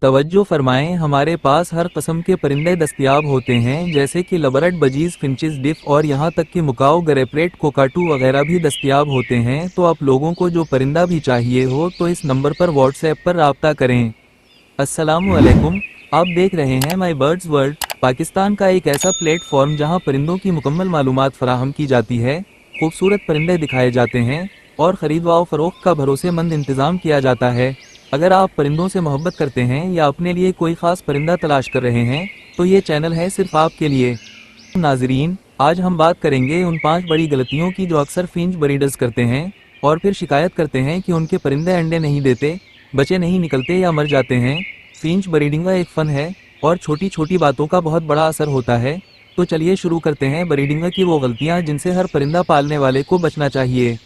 तवज्जो फरमाएं, हमारे पास हर किस्म के परिंदे दस्तयाब होते हैं, जैसे कि लबरट, बजीज, फिंचेस, डिफ और यहाँ तक कि मुकाओ, गरेप्रेट, कोकाटू वगैरह भी दस्तयाब होते हैं। तो आप लोगों को जो परिंदा भी चाहिए हो तो इस नंबर पर व्हाट्सएप पर राब्ता करें। अस्सलामु अलैकुम, आप देख रहे हैं माई बर्ड्स वर्ल्ड, पाकिस्तान का एक ऐसा प्लेटफॉर्म जहां परिंदों की मुकम्मल मालूमात फराहम की जाती है, खूबसूरत परिंदे दिखाए जाते हैं और ख़रीद व फरोख्त का भरोसेमंद इंतज़ाम किया जाता है। अगर आप परिंदों से मोहब्बत करते हैं या अपने लिए कोई ख़ास परिंदा तलाश कर रहे हैं तो ये चैनल है सिर्फ आपके लिए। नाजरीन, आज हम बात करेंगे उन 5 बड़ी गलतियों की जो अक्सर फिंच ब्रीडर्स करते हैं और फिर शिकायत करते हैं कि उनके परिंदे अंडे नहीं देते, बच्चे नहीं निकलते या मर जाते हैं। फिंच ब्रीडिंग का एक फ़न है और छोटी छोटी बातों का बहुत बड़ा असर होता है। तो चलिए शुरू करते हैं ब्रीडिंग की वो गलतियां जिनसे हर परिंदा पालने वाले को बचना चाहिए।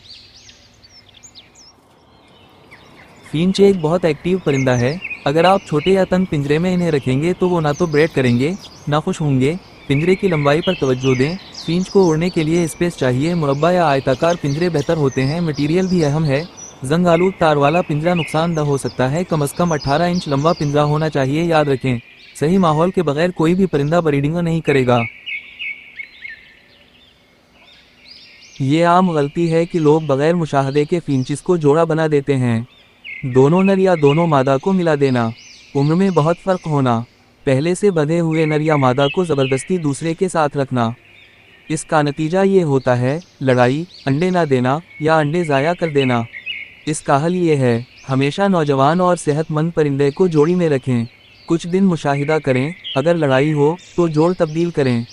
फिंच एक बहुत एक्टिव परिंदा है। अगर आप छोटे या तंग पिंजरे में इन्हें रखेंगे तो वो ना तो ब्रेड करेंगे ना खुश होंगे। पिंजरे की लंबाई पर तवज्जो दें। फिंच को उड़ने के लिए स्पेस चाहिए। मुरब्बा या आयताकार पिंजरे बेहतर होते हैं। मटीरियल भी अहम है। जंग आलूद तार वाला पिंजरा नुकसानदह हो सकता है। कम से कम 18 इंच लंबा पिंजरा होना चाहिए। याद रखें, सही माहौल के बगैर कोई भी परिंदा ब्रीडिंग नहीं करेगा। ये आम गलती है कि लोग बगैर मुशाहदे के फिंचिस को जोड़ा बना देते हैं। दोनों नर या दोनों मादा को मिला देना। उम्र में बहुत फ़र्क होना। पहले से बंधे हुए नर या मादा को ज़बरदस्ती दूसरे के साथ रखना। इसका नतीजा ये होता है लड़ाई, अंडे ना देना या अंडे ज़ाया कर देना। इसका हल ये है, हमेशा नौजवान और सेहतमंद परिंदे को जोड़ी में रखें। कुछ दिन मुशाहिदा करें, अगर लड़ाई हो तो जोड़ तब्दील करें।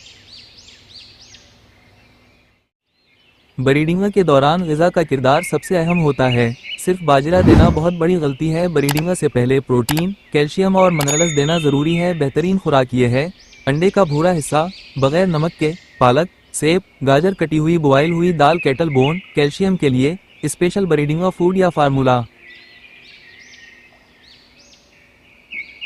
ब्रीडिंग के दौरान ग़िज़ा का किरदार सबसे अहम होता है। सिर्फ बाजरा देना बहुत बड़ी गलती है। ब्रीडिंग से पहले प्रोटीन, कैल्शियम और मिनरल्स देना ज़रूरी है। बेहतरीन खुराक ये है, अंडे का भूरा हिस्सा बगैर नमक के, पालक, सेब, गाजर, कटी हुई बॉयल हुई दाल, कैटल बोन, कैल्शियम के लिए स्पेशल ब्रीडिंग फूड या फार्मूला।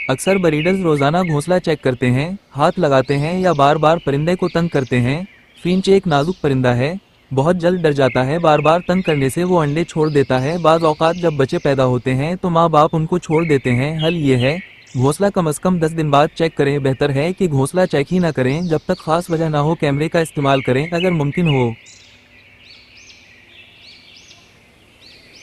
अक्सर ब्रीडर्स रोज़ाना घोंसला चेक करते हैं, हाथ लगाते हैं या बार बार परिंदे को तंग करते हैं। फिंच एक नाजुक परिंदा है, बहुत जल्द डर जाता है। बार बार तंग करने से वो अंडे छोड़ देता है। बाज़ औक़ात जब बच्चे पैदा होते हैं तो माँ बाप उनको छोड़ देते हैं। हल ये है, घोंसला कम से कम 10 दिन बाद चेक करें। बेहतर है कि घोंसला चेक ही ना करें जब तक ख़ास वजह ना हो। कैमरे का इस्तेमाल करें अगर मुमकिन हो।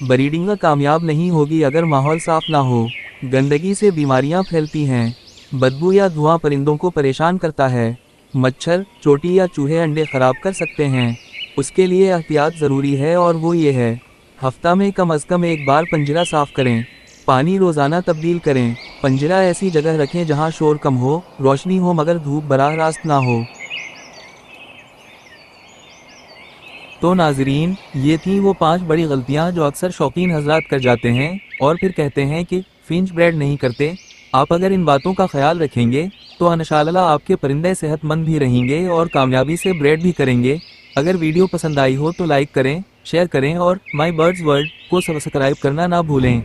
ब्रीडिंग कामयाब नहीं होगी अगर माहौल साफ ना हो। गंदगी से बीमारियां फैलती हैं। बदबू या धुआं परिंदों को परेशान करता है। मच्छर, चोटी या चूहे अंडे खराब कर सकते हैं। उसके लिए एहतियात ज़रूरी है और वो ये है, हफ्ता में कम से कम एक बार पंजरा साफ़ करें। पानी रोज़ाना तब्दील करें। पंजरा ऐसी जगह रखें जहां शोर कम हो, रोशनी हो मगर धूप बराह रास्त ना हो। तो नाजरीन, ये थी वो 5 बड़ी गलतियां जो अक्सर शौकीन हजरात कर जाते हैं और फिर कहते हैं कि फिंच ब्रीड नहीं करते। आप अगर इन बातों का ख्याल रखेंगे तो इंशाअल्लाह आपके परिंदे सेहतमंद भी रहेंगे और कामयाबी से ब्रीड भी करेंगे। अगर वीडियो पसंद आई हो तो लाइक करें, शेयर करें और माई बर्ड्स वर्ल्ड को सब्सक्राइब करना ना भूलें।